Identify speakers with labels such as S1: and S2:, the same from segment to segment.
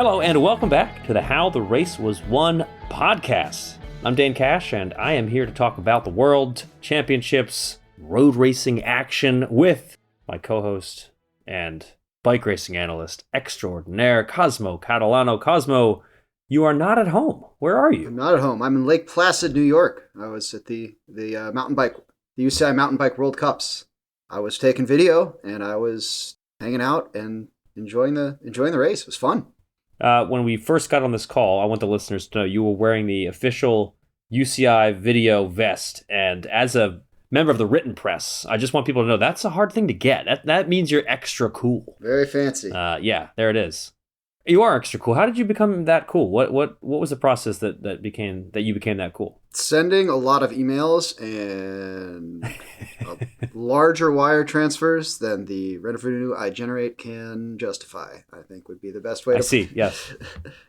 S1: Hello and welcome back to the How the Race Was Won podcast. I'm Dane Cash and I am here to talk about the World Championships road racing action with my co-host and bike racing analyst extraordinaire, Cosmo Catalano. Cosmo, you are not at home. Where are you?
S2: I'm not at home. I'm in Lake Placid, New York. I was at the UCI Mountain Bike World Cups. I was taking video and I was hanging out and enjoying the race. It was fun.
S1: When we first got on this call, I want the listeners to know you were wearing the official UCI video vest. And as a member of the written press, I just want people to know that's a hard thing to get. That means you're extra cool.
S2: Very fancy.
S1: Yeah, there it is. You are extra cool. How did you become that cool? What was the process that you became that cool?
S2: Sending a lot of emails and larger wire transfers than the revenue I generate can justify, I think would be the best way to...
S1: I see, yes.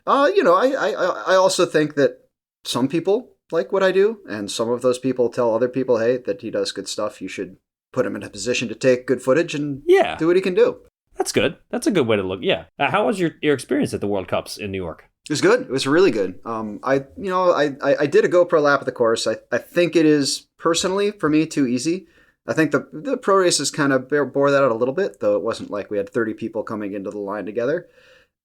S2: I also think that some people like what I do, and some of those people tell other people, hey, that he does good stuff. You should put him in a position to take good footage and do what he can do.
S1: That's good. That's a good way to look. Yeah. How was your experience at the World Cups in New York?
S2: It was good. It was really good. I did a GoPro lap of the course. I think it is personally for me too easy. I think the pro races kind of bore that out a little bit, though it wasn't like we had 30 people coming into the line together.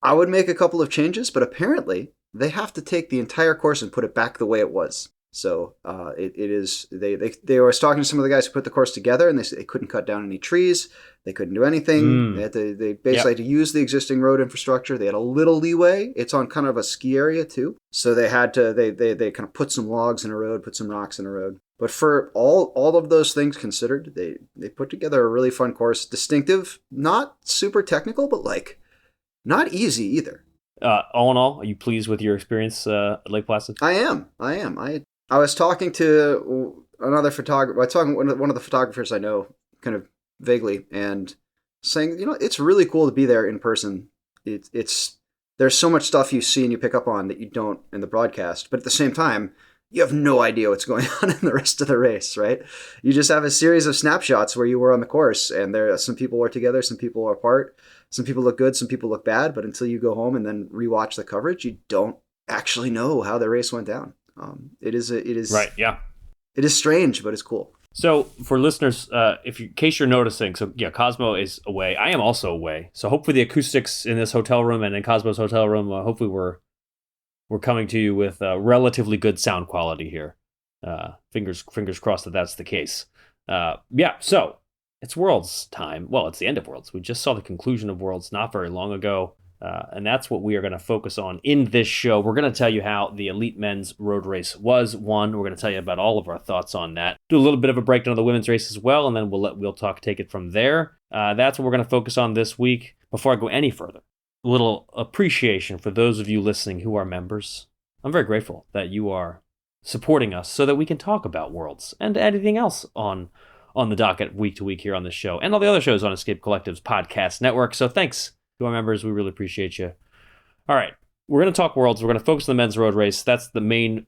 S2: I would make a couple of changes, but apparently they have to take the entire course and put it back the way it was. So it is. They were talking to some of the guys who put the course together, and they couldn't cut down any trees. They couldn't do anything. They basically had to use the existing road infrastructure. They had a little leeway. It's on kind of a ski area too, so they had to. They kind of put some logs in a road, put some rocks in a road. But for all of those things considered, they put together a really fun course, distinctive, not super technical, but like not easy either.
S1: All in all, are you pleased with your experience at Lake Placid?
S2: I am. I was talking to another photographer. I was talking to one of the photographers I know, kind of vaguely, and saying, it's really cool to be there in person. It's there's so much stuff you see and you pick up on that you don't in the broadcast, but at the same time, you have no idea what's going on in the rest of the race, right? You just have a series of snapshots where you were on the course, and some people were together, some people were apart, some people look good, some people look bad, but until you go home and then rewatch the coverage, you don't actually know how the race went down. It is right. Yeah, it is strange, but it's cool.
S1: So for listeners, in case you're noticing, Cosmo is away. I am also away. So hopefully the acoustics in this hotel room and in Cosmo's hotel room, hopefully we're coming to you with relatively good sound quality here. Fingers crossed that that's the case. So it's Worlds time. Well, it's the end of Worlds. We just saw the conclusion of Worlds not very long ago. And that's what we are going to focus on in this show. We're going to tell you how the elite men's road race was won. We're going to tell you about all of our thoughts on that. Do a little bit of a breakdown of the women's race as well, and then we'll let Wheel Talk take it from there. That's what we're going to focus on this week. Before I go any further, a little appreciation for those of you listening who are members. I'm very grateful that you are supporting us so that we can talk about Worlds and anything else on the docket week to week here on this show and all the other shows on Escape Collective's podcast network. So thanks to our members. We really appreciate you. All right, we're going to talk Worlds. We're going to focus on the men's road race. That's the main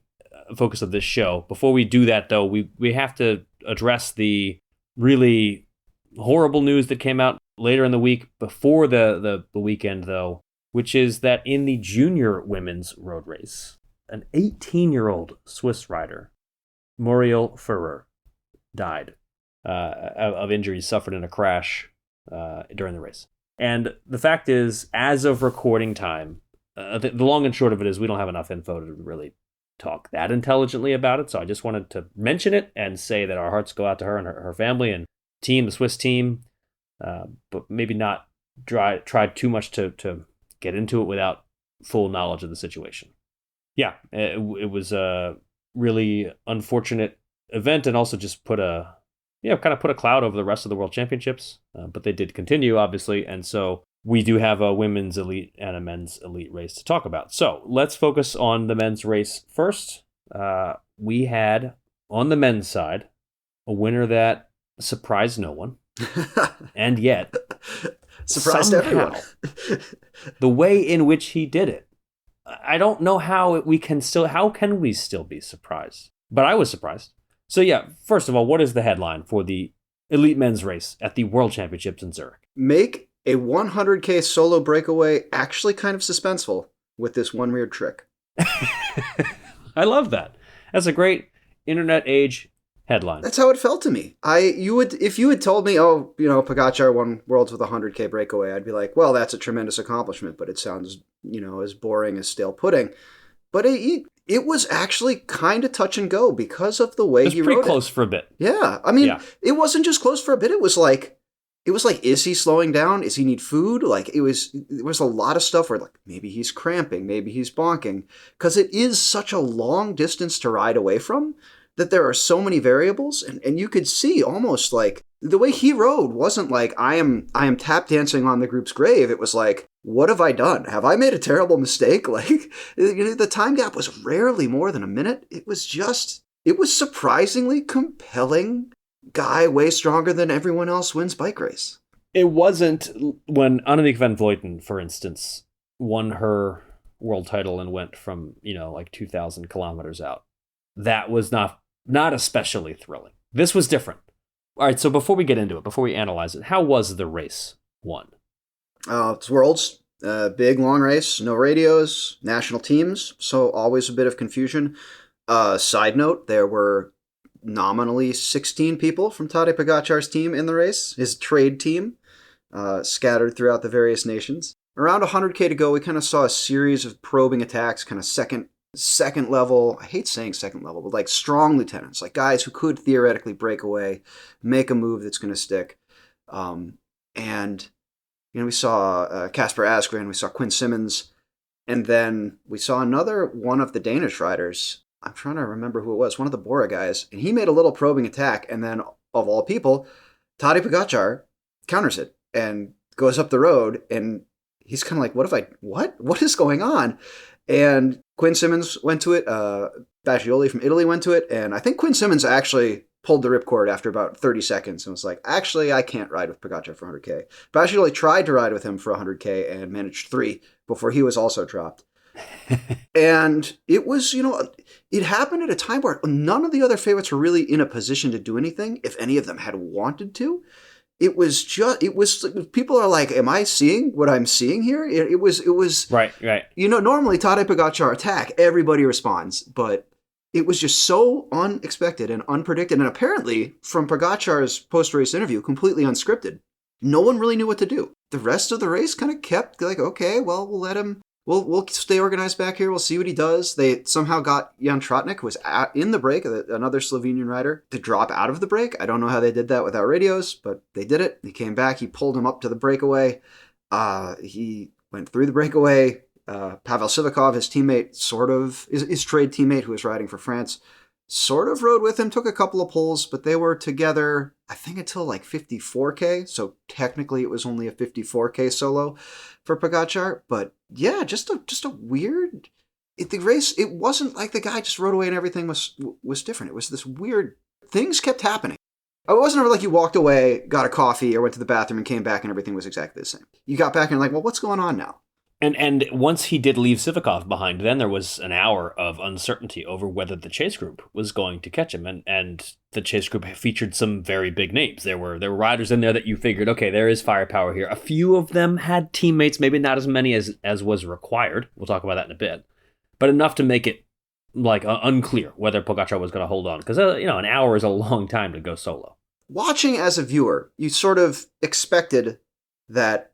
S1: focus of this show. Before we do that, though, we have to address the really horrible news that came out later in the week before the weekend, though, which is that in the junior women's road race, an 18-year-old Swiss rider, Muriel Ferrer, died of injuries suffered in a crash during the race. And the fact is, as of recording time, the long and short of it is we don't have enough info to really talk that intelligently about it. So I just wanted to mention it and say that our hearts go out to her and her family and team, the Swiss team, but maybe not try too much to get into it without full knowledge of the situation. Yeah, it was a really unfortunate event and also just put a cloud over the rest of the World Championships, but they did continue, obviously, and so we do have a women's elite and a men's elite race to talk about. So let's focus on the men's race first. We had, on the men's side, a winner that surprised no one, and yet
S2: surprised everyone.
S1: The way in which he did it, I don't know how can we still be surprised? But I was surprised. So yeah, first of all, what is the headline for the elite men's race at the World Championships in Zurich?
S2: Make a 100K solo breakaway actually kind of suspenseful with this one weird trick.
S1: I love that. That's a great internet age headline.
S2: That's how it felt to me. If you had told me, oh, Pogačar won Worlds with a 100K breakaway, I'd be like, well, that's a tremendous accomplishment, but it sounds, as boring as stale pudding. But it was actually kind of touch and go because of the way he rode it. It was
S1: pretty close for a bit.
S2: Yeah. I mean, It wasn't just close for a bit. It was like, is he slowing down? Does he need food? Like, there was a lot of stuff where, like, maybe he's cramping, maybe he's bonking. Because it is such a long distance to ride away from that there are so many variables. And you could see almost like the way he rode wasn't like, I am tap dancing on the group's grave. It was like, what have I done? Have I made a terrible mistake? Like, the time gap was rarely more than a minute. It was surprisingly compelling. Guy way stronger than everyone else wins bike race.
S1: It wasn't when Annemiek van Vleuten, for instance, won her world title and went from, like 2,000 kilometers out. That was not especially thrilling. This was different. All right, so before we get into it, before we analyze it, how was the race won?
S2: It's Worlds. Big, long race. No radios. National teams. So always a bit of confusion. Side note, there were nominally 16 people from Tadej Pogačar's team in the race, his trade team, scattered throughout the various nations. Around 100K to go, we kind of saw a series of probing attacks, kind of second level, I hate saying second level, but like strong lieutenants, like guys who could theoretically break away, make a move that's going to stick. And we saw Kasper Asgreen, we saw Quinn Simmons, and then we saw another one of the Danish riders. I'm trying to remember who it was, one of the Bora guys, and he made a little probing attack, and then, of all people, Tadej Pogačar counters it and goes up the road, and he's kind of like, what is going on? And Quinn Simmons went to it, Baggioli from Italy went to it, and I think Quinn Simmons actually pulled the ripcord after about 30 seconds and was like, actually, I can't ride with Pogačar for 100K. Baggioli tried to ride with him for 100K and managed 3 before he was also dropped. And it was, it happened at a time where none of the other favorites were really in a position to do anything, if any of them had wanted to. People are like, am I seeing what I'm seeing here? It was
S1: right.
S2: Normally Tadej Pogačar attack, everybody responds, but it was just so unexpected and unpredicted. And apparently, from Pogačar's post-race interview, completely unscripted. No one really knew what to do. The rest of the race kind of kept like, okay, well, we'll let him. We'll stay organized back here. We'll see what he does. They somehow got Jan Tratnik, who was in the break, another Slovenian rider, to drop out of the break. I don't know how they did that without radios, but they did it. He came back. He pulled him up to the breakaway. He went through the breakaway. Pavel Sivakov, his teammate, his trade teammate who was riding for France, sort of rode with him, took a couple of pulls, but they were together, I think, until like 54K. So technically it was only a 54K solo for Pogačar. But yeah, just a weird... The race, it wasn't like the guy just rode away and everything was different. It was this weird... Things kept happening. It wasn't ever like you walked away, got a coffee, or went to the bathroom and came back and everything was exactly the same. You got back and you're like, well, what's going on now?
S1: And once he did leave Sivakov behind, then there was an hour of uncertainty over whether the chase group was going to catch him. And the chase group featured some very big names. There were riders in there that you figured, okay, there is firepower here. A few of them had teammates, maybe not as many as was required. We'll talk about that in a bit. But enough to make it like unclear whether Pogačar was going to hold on. Because, an hour is a long time to go solo.
S2: Watching as a viewer, you sort of expected that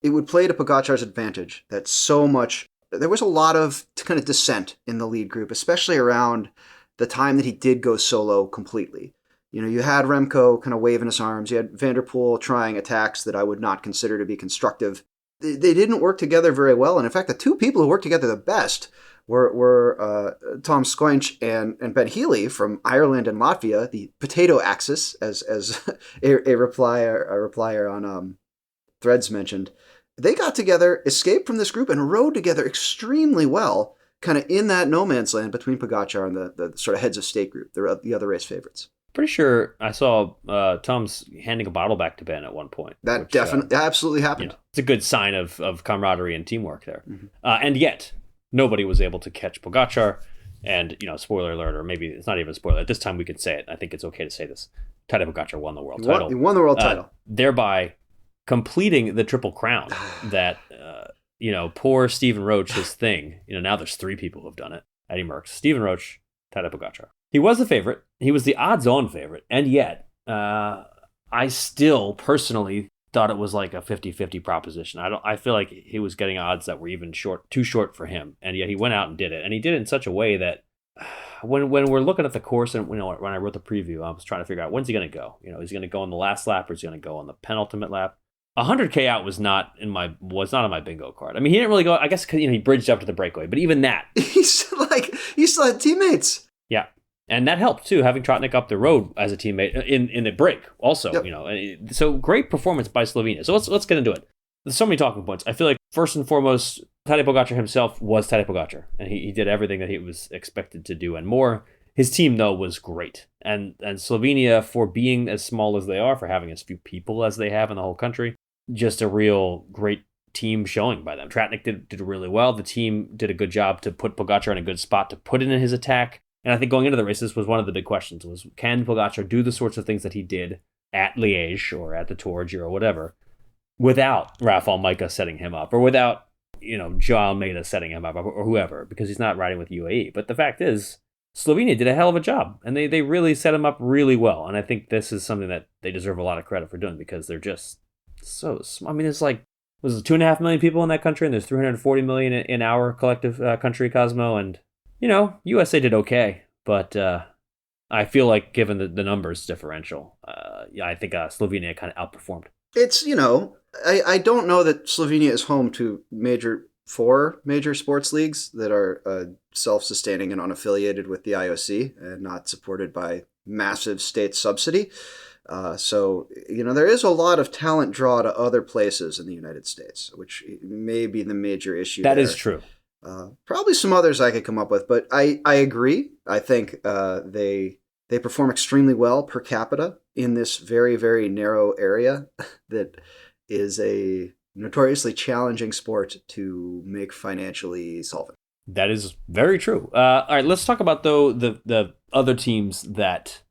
S2: it would play to Pogačar's advantage that so much... There was a lot of kind of dissent in the lead group, especially around the time that he did go solo completely. You had Remco kind of waving his arms. You had Van der Poel trying attacks that I would not consider to be constructive. They didn't work together very well. And in fact, the two people who worked together the best were Tom Skoinch and Ben Healy from Ireland and Latvia, the potato axis, as a replier on Threads mentioned. They got together, escaped from this group, and rode together extremely well, kind of in that no man's land between Pogačar and the sort of heads of state group, the other race favorites.
S1: Pretty sure I saw Tom's handing a bottle back to Ben at one point.
S2: That definitely, absolutely happened.
S1: It's a good sign of camaraderie and teamwork there. Mm-hmm. And yet, nobody was able to catch Pogačar. And, spoiler alert, or maybe it's not even a spoiler. At this time, we could say it. I think it's okay to say this. Tadej Pogačar won the world title.
S2: He won the world title.
S1: Thereby completing the Triple Crown that, poor Stephen Roach, his thing. Now there's 3 people who have done it. Eddie Merckx, Stephen Roach, Tadej Pogačar. He was the favorite. He was the odds-on favorite. And yet, I still personally thought it was like a 50-50 proposition. I feel like he was getting odds that were even too short for him. And yet he went out and did it. And he did it in such a way that when we're looking at the course, and when I wrote the preview, I was trying to figure out, when's he going to go? Is he going to go on the last lap, or is he going to go on the penultimate lap? 100K out was not on my bingo card. I mean, he didn't really go. I guess he bridged up to the breakaway, but even that,
S2: he still had teammates.
S1: Yeah, and that helped too, having Trotnik up the road as a teammate in the break. Also, yep. So great performance by Slovenia. So let's get into it. There's so many talking points. I feel like first and foremost, Tadej Pogačar himself was Tadej Pogačar, and he did everything that he was expected to do and more. His team, though, was great. And Slovenia, for being as small as they are, for having as few people as they have in the whole country, just a real great team showing by them. Tratnik did really well. The team did a good job to put Pogačar in a good spot to put in his attack. And I think going into the race, this was one of the big questions, was can Pogačar do the sorts of things that he did at Liège or at the Tour, Giro, whatever, without Rafał Majka setting him up, or without, Joao Almeida setting him up, or whoever, because he's not riding with UAE. But the fact is, Slovenia did a hell of a job, and they really set him up really well. And I think this is something that they deserve a lot of credit for doing, because they're just so small. I mean, it's like, was it 2.5 million people in that country, and there's 340 million in our collective country, Cosmo, and, USA did okay, but I feel like given the numbers differential, I think Slovenia kind of outperformed.
S2: It's, I don't know that Slovenia is home to 4 major sports leagues that are self-sustaining and unaffiliated with the IOC and not supported by massive state subsidy. So, there is a lot of talent draw to other places in the United States, which may be the major issue.
S1: That is true.
S2: Probably some others I could come up with, but I agree. I think they perform extremely well per capita in this very, very narrow area that is a notoriously challenging sport to make financially solvent.
S1: That is very true. All right, let's talk about, though, the other teams that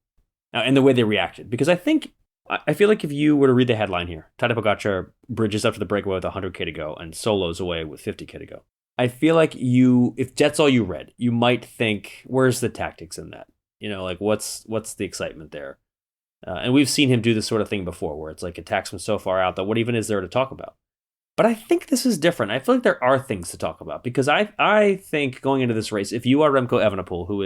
S1: and the way they reacted, because I feel like if you were to read the headline here, Tadej Pogačar bridges up to the breakaway with 100K to go and solos away with 50K to go. I feel like if that's all you read, you might think, where's the tactics in that? What's the excitement there? And we've seen him do this sort of thing before, where it's like attacks from so far out that what even is there to talk about? But I think this is different. I feel like there are things to talk about, because I think going into this race, if you are Remco Evenepoel, who,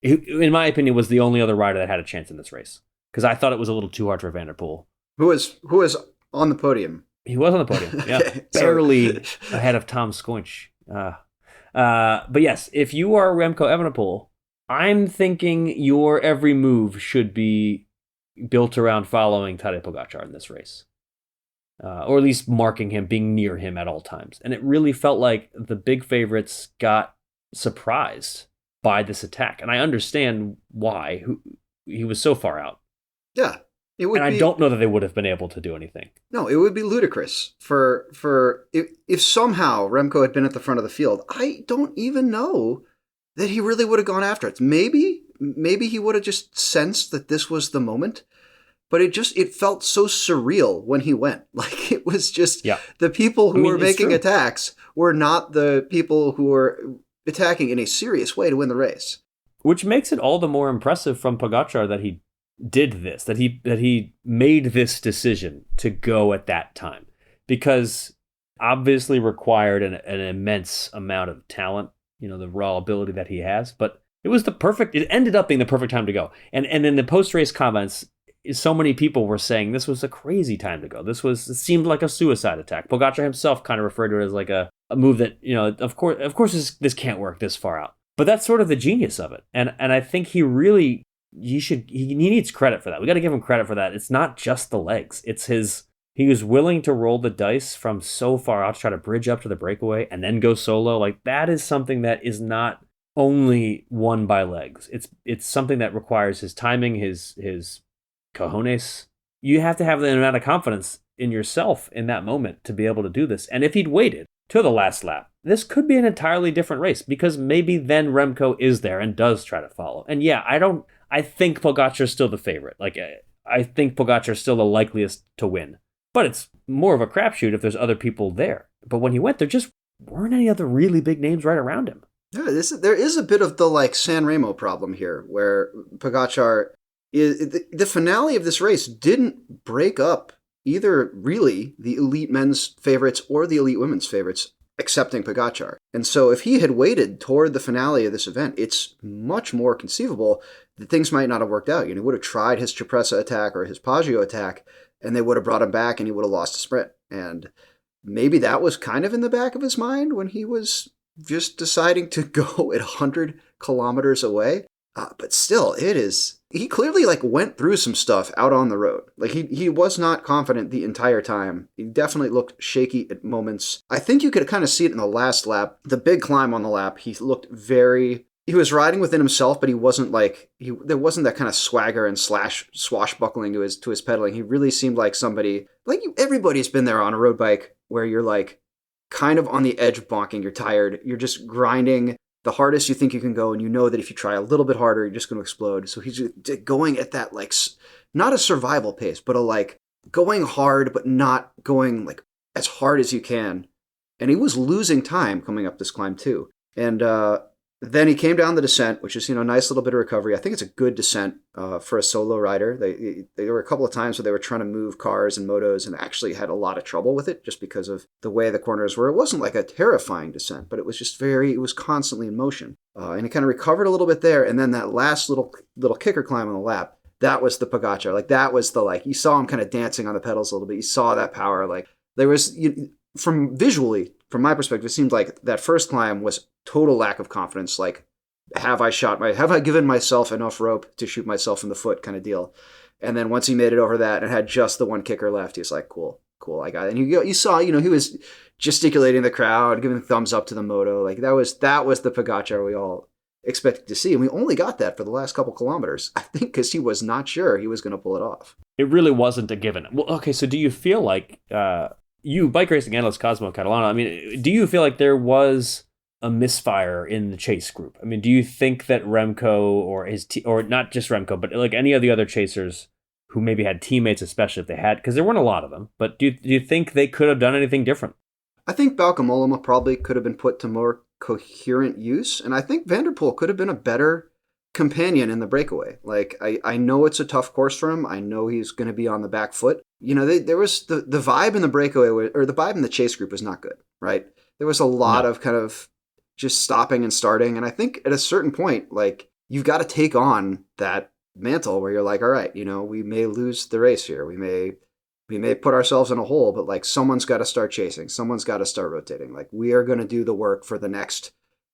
S1: in my opinion, was the only other rider that had a chance in this race, because I thought it was a little too hard for Van der Poel.
S2: Who was on the podium?
S1: He was on the podium, yeah. Okay, barely ahead of Tom Skoinch. But yes, if you are Remco Evenepoel, I'm thinking your every move should be built around following Tadej Pogačar in this race. Or at least marking him, being near him at all times. And it really felt like the big favorites got surprised by this attack. And I understand why. He was so far out.
S2: Yeah.
S1: I don't know that they would have been able to do anything.
S2: No, it would be ludicrous for if somehow Remco had been at the front of the field. I don't even know that he really would have gone after it. Maybe he would have just sensed that this was the moment. But it felt so surreal when he went. Like, it was just the people who were making attacks were not the people who were attacking in a serious way to win the race.
S1: Which makes it all the more impressive from Pogačar that he did this, that he made this decision to go at that time, because obviously required an immense amount of talent, the raw ability that he has. But it ended up being the perfect time to go. And in the post-race comments, so many people were saying this was a crazy time to go. It seemed like a suicide attack. Pogačar himself kind of referred to it as like a move that, of course this can't work this far out. But that's sort of the genius of it. And I think he needs credit for that. We got to give him credit for that. It's not just the legs. He was willing to roll the dice from so far out to try to bridge up to the breakaway and then go solo. Like, that is something that is not only won by legs. It's something that requires his timing, his cojones. You have to have the amount of confidence in yourself in that moment to be able to do this. And if he'd waited to the last lap, this could be an entirely different race, because maybe then Remco is there and does try to follow. And yeah, I think Pogačar's still the favorite. Like, I think Pogačar's still the likeliest to win. But it's more of a crapshoot if there's other people there. But when he went, there just weren't any other really big names right around him.
S2: Yeah, there is a bit of the like San Remo problem here, where Pogačar the finale of this race didn't break up either really the elite men's favorites or the elite women's favorites, excepting Pogačar. And so if he had waited toward the finale of this event, it's much more conceivable that things might not have worked out. He would have tried his Cipressa attack or his Poggio attack, and they would have brought him back and he would have lost a sprint. And maybe that was kind of in the back of his mind when he was just deciding to go at 100 kilometers away. But still, he clearly like went through some stuff out on the road. Like he was not confident the entire time. He definitely looked shaky at moments. I think you could kind of see it in the last lap. The big climb on the lap, he was riding within himself, but he wasn't like, there wasn't that kind of swagger and swashbuckling to his pedaling. He really seemed like somebody, everybody's been there on a road bike where you're like kind of on the edge of bonking. You're tired. You're just grinding the hardest you think you can go, and you know that if you try a little bit harder, you're just going to explode. So he's going at that, like, not a survival pace, but a, like, going hard, but not going, like, as hard as you can. And he was losing time coming up this climb, too. And then he came down the descent, which is, a nice little bit of recovery. I think it's a good descent for a solo rider. There were a couple of times where they were trying to move cars and motos and actually had a lot of trouble with it just because of the way the corners were. It wasn't like a terrifying descent, but it was just it was constantly in motion. And he kind of recovered a little bit there. And then that last little kicker climb on the lap, that was the Pogačar. Like, that was the, like, you saw him kind of dancing on the pedals a little bit. You saw that power. Like, there was, from my perspective, it seemed like that first climb was total lack of confidence. Like, have I given myself enough rope to shoot myself in the foot kind of deal? And then once he made it over that and had just the one kicker left, he was like, cool, I got it. And you saw, he was gesticulating the crowd, giving thumbs up to the moto. Like, that was the Pogačar we all expected to see. And we only got that for the last couple kilometers, I think, because he was not sure he was going to pull it off.
S1: It really wasn't a given. Well, okay, so do you feel like, you bike racing analyst Cosmo Catalano, I mean, do you feel like there was a misfire in the chase group? I mean, do you think that Remco or or not just Remco, but like any of the other chasers who maybe had teammates, especially if they had, because there weren't a lot of them, but do you think they could have done anything different?
S2: I think Bauke Mollema probably could have been put to more coherent use, and I think Van der Poel could have been a better companion in the breakaway. Like, I know it's a tough course for him. I know he's going to be on the back foot. There was the vibe in the breakaway, or the vibe in the chase group was not good, right? There was a lot of kind of just stopping and starting. And I think at a certain point, like, you've got to take on that mantle where you're like, all right, we may lose the race here. We may put ourselves in a hole, but like, someone's got to start chasing. Someone's got to start rotating. Like, we are going to do the work for the next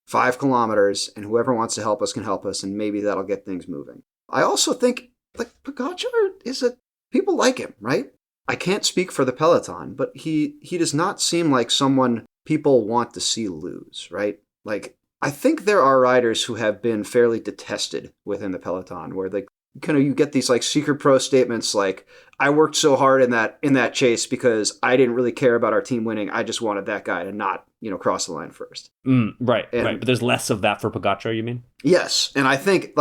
S2: 5 kilometers, and whoever wants to help us can help us, and maybe that'll get things moving. I also think, like, Pogačar people like him, right? I can't speak for the peloton, but he does not seem like someone people want to see lose, right? Like, I think there are riders who have been fairly detested within the peloton, where they you get these like secret pro statements like, I worked so hard in that chase because I didn't really care about our team winning. I just wanted that guy to not, cross the line first.
S1: Right. But there's less of that for Pogačar, you mean?
S2: Yes. And I think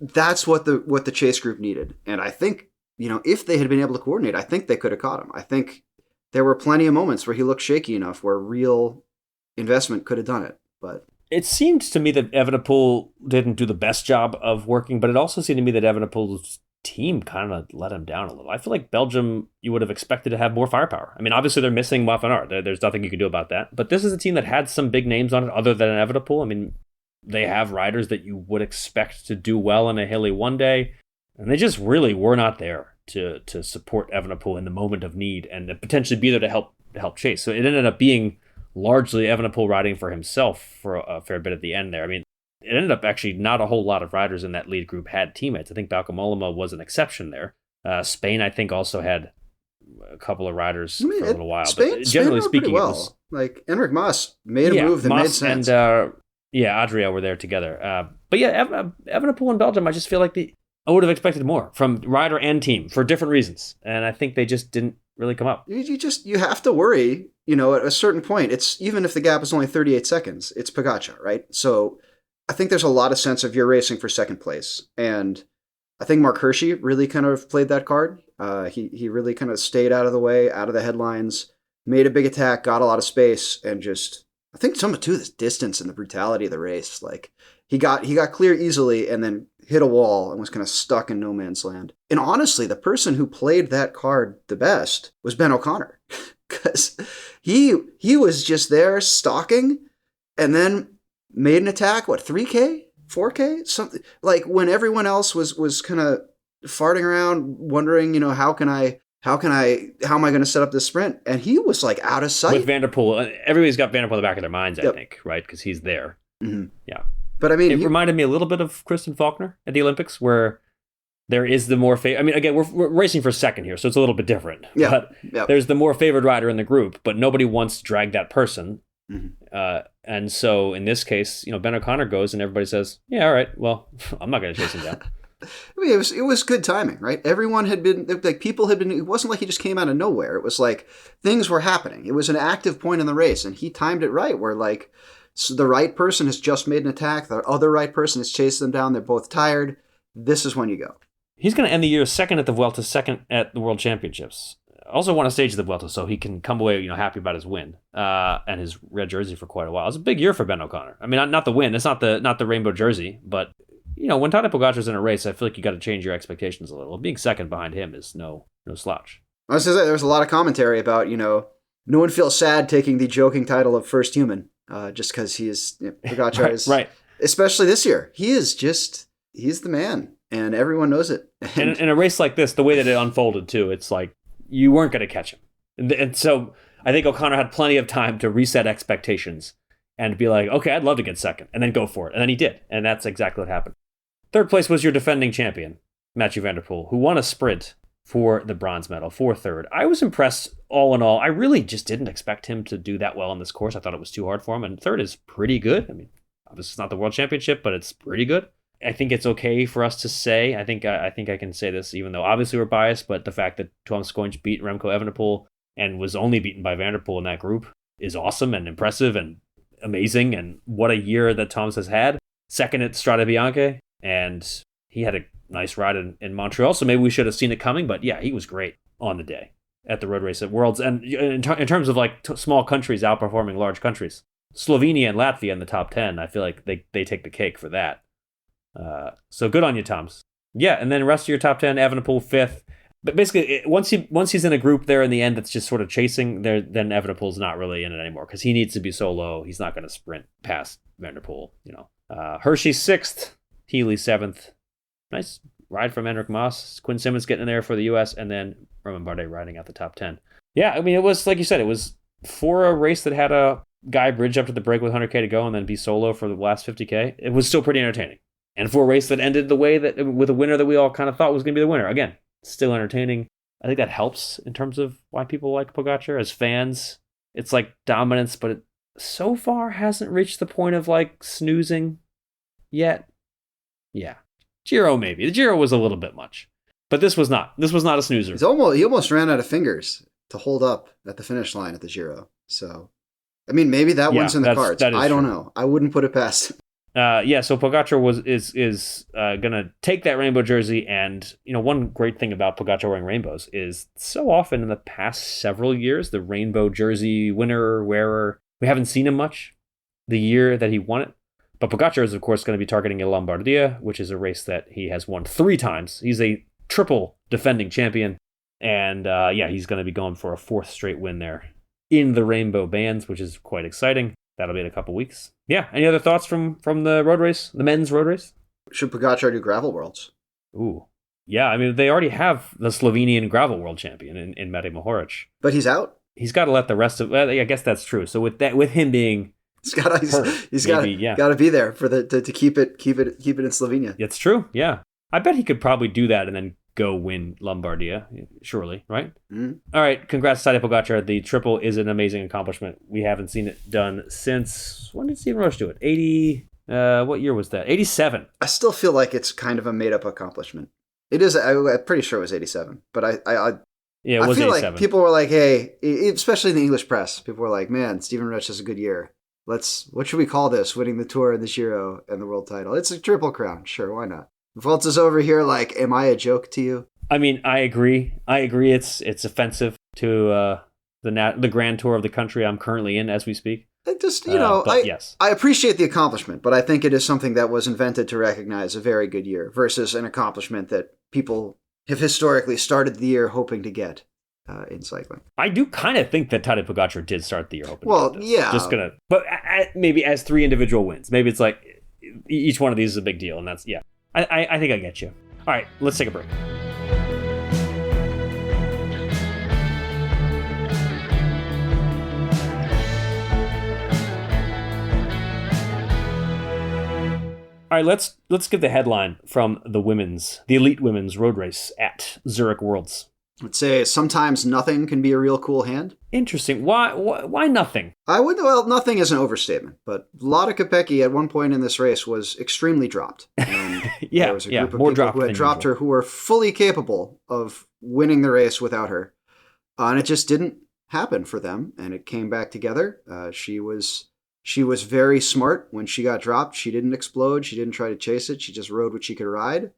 S2: that's what the chase group needed. And I think, if they had been able to coordinate, I think they could have caught him. I think there were plenty of moments where he looked shaky enough where real investment could have done it. But
S1: it seemed to me that Evenepoel didn't do the best job of working, but it also seemed to me that Evenepoel's team kind of let him down a little. I feel like Belgium, you would have expected to have more firepower. I mean, obviously they're missing Wout van Aert. There's nothing you can do about that. But this is a team that had some big names on it other than Evenepoel. I mean, they have riders that you would expect to do well in a hilly one day, and they just really were not there to support Evenepoel in the moment of need and potentially be there to help chase. So it ended up being largely Evenepoel riding for himself for a fair bit at the end there. I mean, it ended up actually not a whole lot of riders in that lead group had teammates. I think Bauke Mollema was an exception there. Spain, I think, also had a couple of riders for a little while.
S2: Spain, generally speaking, well. It was like Enric Mas made a move that made sense.
S1: And Adria were there together. But Evenepoel in Belgium, I just feel like I would have expected more from rider and team for different reasons, and I think they just didn't really come up.
S2: You have to worry. At a certain point, it's even if the gap is only 38 seconds, it's Pogačar, right? So I think there's a lot of sense of you're racing for second place, and I think Mark Hershey really kind of played that card. He really kind of stayed out of the way, out of the headlines, made a big attack, got a lot of space, and just, I think some of the distance and the brutality of the race. Like he got clear easily and then hit a wall and was kind of stuck in no man's land. And honestly, the person who played that card the best was Ben O'Connor, because he was just there stalking and then made an attack. What, 3K, 4K, something, like when everyone else was kind of farting around, wondering, how am I going to set up this sprint? And he was like out of sight.
S1: With Van der Poel, everybody's got Van der Poel in the back of their minds, I think, right? Because he's there.
S2: Mm-hmm.
S1: Yeah.
S2: But I mean,
S1: it reminded me a little bit of Kristen Faulkner at the Olympics, where there is the more I mean, again, we're racing for second here, so it's a little bit different.
S2: Yeah.
S1: But there's the more favored rider in the group, but nobody wants to drag that person.
S2: Mm-hmm.
S1: And so in this case, Ben O'Connor goes, and everybody says, "Yeah, all right, well, I'm not going to chase him down."
S2: I mean, it was good timing, right? Everyone had been, like, people had been, it wasn't like he just came out of nowhere. It was like things were happening. It was an active point in the race, and he timed it right, where like, so the right person has just made an attack, the other right person has chased them down, they're both tired. This is when you go.
S1: He's going to end the year second at the Vuelta, second at the World Championships. Also won a stage of the Vuelta, so he can come away, happy about his win and his red jersey for quite a while. It's a big year for Ben O'Connor. I mean, not the win. It's not the rainbow jersey, but when Tadej Pogačar's in a race, I feel like you got to change your expectations a little. Being second behind him is no slouch.
S2: I was going to say, there's a lot of commentary about, no one feels sad taking the joking title of first human, just because he is, Pogačar is,
S1: right.
S2: Especially this year. He's the man, and everyone knows it.
S1: And in a race like this, the way that it unfolded too, it's like you weren't going to catch him. And so I think O'Connor had plenty of time to reset expectations and be like, okay, I'd love to get second, and then go for it. And then he did. And that's exactly what happened. Third place was your defending champion, Mathieu van der Poel, who won a sprint for the bronze medal, for third. I was impressed all in all. I really just didn't expect him to do that well on this course. I thought it was too hard for him. And third is pretty good. I mean, obviously it's not the World Championship, but it's pretty good. I think it's okay for us to say, I think I can say this, even though obviously we're biased, but the fact that Tom Scoinch beat Remco Evenepoel and was only beaten by Van der Poel in that group is awesome and impressive and amazing. And what a year that Tom's has had. Second at Strade Bianche, and he had a nice ride in Montreal, so maybe we should have seen it coming, but yeah, he was great on the day at the road race at Worlds. And in terms of like small countries outperforming large countries, Slovenia and Latvia in the top 10, I feel like they take the cake for that. So good on you, Toms. Yeah, and then the rest of your top 10, Evenepoel fifth. But basically, once he's in a group there in the end that's just sort of chasing, then Evenepoel's not really in it anymore because he needs to be so low. He's not going to sprint past Van der Poel. Hershey sixth, Healy seventh. Nice ride from Enric Mas. Quinn Simmons getting in there for the U.S. and then Romain Bardet riding out the top 10. Yeah, I mean, it was like you said, it was for a race that had a guy bridge up to the break with 100K to go and then be solo for the last 50K. It was still pretty entertaining. And for a race that ended the way that with a winner that we all kind of thought was going to be the winner. Again, still entertaining. I think that helps in terms of why people like Pogačar as fans. It's like dominance, but it so far hasn't reached the point of like snoozing yet. Yeah. Giro maybe. The Giro was a little bit much. But this was not. This was not a snoozer.
S2: He almost ran out of fingers to hold up at the finish line at the Giro. So, I mean, maybe that one's in the cards. I don't know. I wouldn't put it past him.
S1: So Pogačar is gonna take that rainbow jersey, and one great thing about Pogačar wearing rainbows is so often in the past several years the rainbow jersey winner wearer, we haven't seen him much the year that he won it. But Pogačar is of course going to be targeting Il Lombardia, which is a race that he has won 3 times. He's a triple defending champion, and he's going to be going for a 4th straight win there in the rainbow bands, which is quite exciting. That'll be in a couple weeks. Yeah. Any other thoughts from the road race, the men's road race?
S2: Should Pogačar do gravel worlds?
S1: Ooh. Yeah. I mean, they already have the Slovenian gravel world champion in Matej Mohoric.
S2: But he's out.
S1: He's got to let the rest of. Well, I guess that's true. So with him being, he's got
S2: to be there for to keep it in Slovenia.
S1: It's true. Yeah. I bet he could probably do that and then go win Lombardia, surely, right?
S2: Mm-hmm.
S1: All right, congrats to Tadej Pogačar. The triple is an amazing accomplishment. We haven't seen it done since, when did Stephen Roche do it? 80, what year was that? 87.
S2: I still feel like it's kind of a made-up accomplishment. It is, I'm pretty sure it was 87, but
S1: it was
S2: I feel
S1: 87.
S2: Like people were like, hey, especially in the English press, people were like, man, Stephen Roche has a good year. What should we call this? Winning the Tour and the Giro and the world title. It's a triple crown. Sure, why not? Vuelta's over here like, am I a joke to you?
S1: I mean, I agree. It's offensive to the Grand Tour of the country I'm currently in as we speak. Yes.
S2: I appreciate the accomplishment, but I think it is something that was invented to recognize a very good year versus an accomplishment that people have historically started the year hoping to get in cycling.
S1: I do kind of think that Tadej Pogačar did start the year hoping
S2: well,
S1: to get this.
S2: Yeah.
S1: But maybe as 3 individual wins. Maybe it's like each one of these is a big deal, and that's, yeah. I think I get you. All right, let's take a break. All right, let's get the headline from the elite women's road race at Zurich Worlds.
S2: I'd say sometimes nothing can be a real cool hand.
S1: Interesting. Why nothing?
S2: Nothing is an overstatement, but Lotte Kopecky at one point in this race was extremely dropped. And there was a group of people who had dropped her who were fully capable of winning the race without her. And it just didn't happen for them, and it came back together. She was very smart when she got dropped. She didn't explode. She didn't try to chase it. She just rode what she could ride.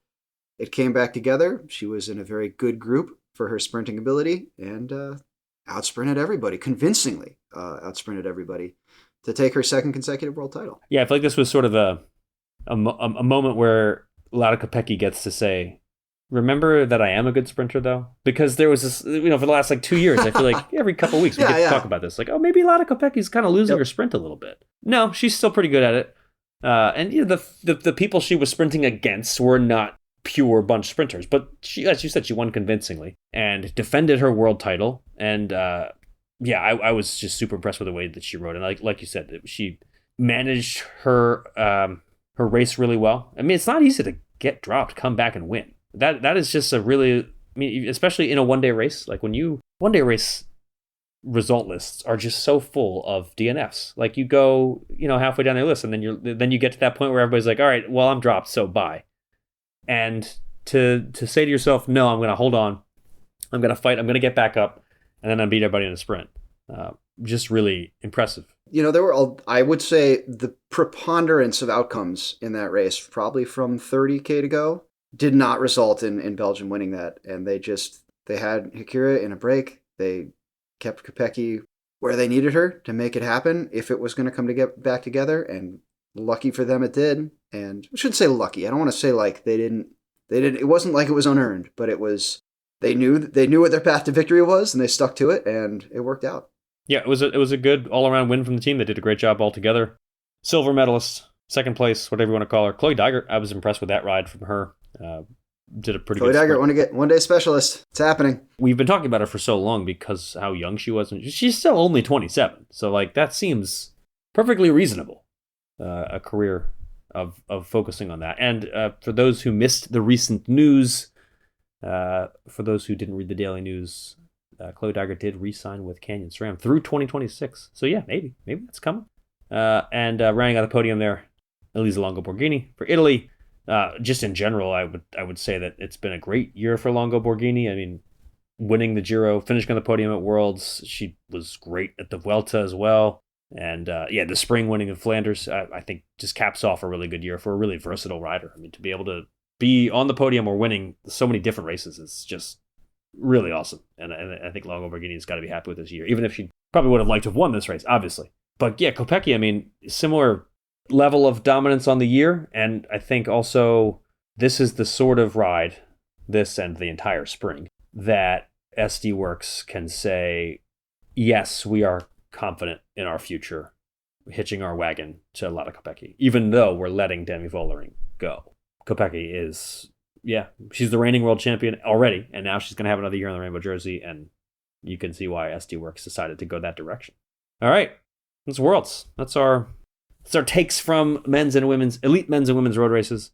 S2: It came back together. She was in a very good group for her sprinting ability and outsprinted everybody, convincingly outsprinted everybody to take her second consecutive world title. Yeah,
S1: I feel like this was sort of a moment where Lotte Kopecky gets to say, remember that I am a good sprinter, though? Because there was this, for the last 2 years, I feel like every couple of weeks we get to talk about this. Like, oh, maybe Lotte Kopecky's kind of losing her sprint a little bit. No, she's still pretty good at it. And the people she was sprinting against were not pure bunch sprinters, but she, as you said, she won convincingly and defended her world title. And I was just super impressed with the way that she rode. And like you said, she managed her race really well. I mean, it's not easy to get dropped, come back and win. That is just especially in a one-day race. Like one-day race result lists are just so full of DNFs. Like you go, halfway down their list, and then you get to that point where everybody's like, all right, well, I'm dropped, so bye. And to say to yourself, no, I'm going to hold on, I'm going to fight, I'm going to get back up, and then I beat everybody in a sprint. Just really impressive.
S2: There were, I would say, the preponderance of outcomes in that race, probably from 30K to go, did not result in Belgium winning that. And they had Hikira in a break. They kept Kopecky where they needed her to make it happen if it was going to come to get back together. And lucky for them, it did. And I shouldn't say lucky. I don't want to say like they didn't. It wasn't like it was unearned, but it was. They knew what their path to victory was, and they stuck to it, and it worked out.
S1: Yeah, it was a good all-around win from the team. They did a great job altogether. Silver medalist, second place, whatever you want to call her. Chloe Dygert, I was impressed with that ride from her. Did a pretty good sprint.
S2: Chloe Dygert, one day specialist. It's happening.
S1: We've been talking about her for so long because how young she was. And she's still only 27. So, that seems perfectly reasonable, a career of focusing on that. And for those who missed the recent news, for those who didn't read the daily news, Chloe Dygert did re-sign with Canyon SRAM through 2026. So yeah, maybe that's coming. And rounding out the podium there, Elisa Longo Borghini for Italy. Just in general, I would say that it's been a great year for Longo Borghini. I mean, winning the Giro, finishing on the podium at Worlds. She was great at the Vuelta as well. And the spring winning in Flanders, I think just caps off a really good year for a really versatile rider. I mean, to be able to be on the podium or winning so many different races is just really awesome. And I think Longo Borghini's got to be happy with this year, even if she probably would have liked to have won this race, obviously. But yeah, Kopecky, I mean, similar level of dominance on the year. And I think also this is the sort of ride, this and the entire spring, that SD Works can say, yes, we are confident in our future, hitching our wagon to Lotte Kopecky, even though we're letting Demi Vollering go. Kopecky is, she's the reigning world champion already, and now she's going to have another year in the rainbow jersey, and you can see why SD Works decided to go that direction. All right, that's Worlds. That's our takes from elite men's and women's road races,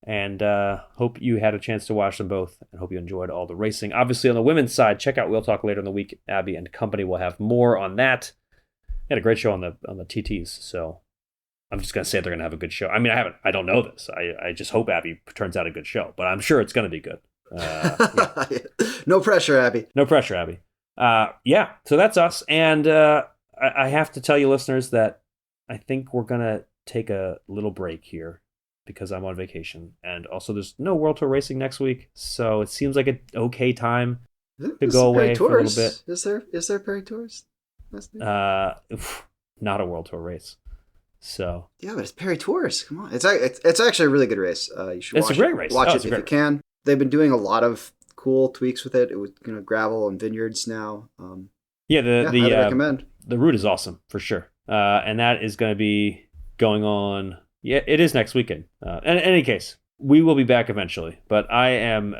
S1: and hope you had a chance to watch them both, and hope you enjoyed all the racing. Obviously, on the women's side, check out Wheel Talk later in the week. Abby and company will have more on that. They had a great show on the TTs, so I'm just going to say they're going to have a good show. I mean, I don't know this. I just hope Abby turns out a good show, but I'm sure it's going to be good.
S2: No pressure, Abby.
S1: No pressure, Abby. So that's us. And I have to tell you, listeners, that I think we're going to take a little break here because I'm on vacation. And also there's no World Tour racing next week, so it seems like an okay time to go away for a little bit.
S2: Is there Perry Tours?
S1: Not a World Tour race. So
S2: yeah, but it's Perry Tours. Come on, it's actually a really good race. You should.
S1: It's a great race.
S2: Watch it if you can. They've been doing a lot of cool tweaks with it. It was gravel and vineyards now.
S1: The
S2: I'd recommend.
S1: The route is awesome for sure, and that is going to be going on. Yeah, it is next weekend. In any case, we will be back eventually. But I'm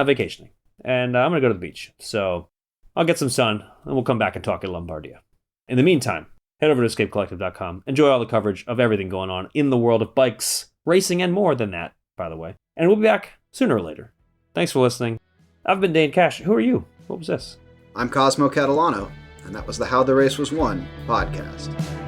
S1: vacationing, and I'm going to go to the beach. So I'll get some sun, and we'll come back and talk at Lombardia. In the meantime, head over to escapecollective.com. Enjoy all the coverage of everything going on in the world of bikes, racing, and more than that, by the way. And we'll be back sooner or later. Thanks for listening. I've been Dane Cash. Who are you? What was this?
S2: I'm Cosmo Catalano, and that was the How the Race Was Won podcast.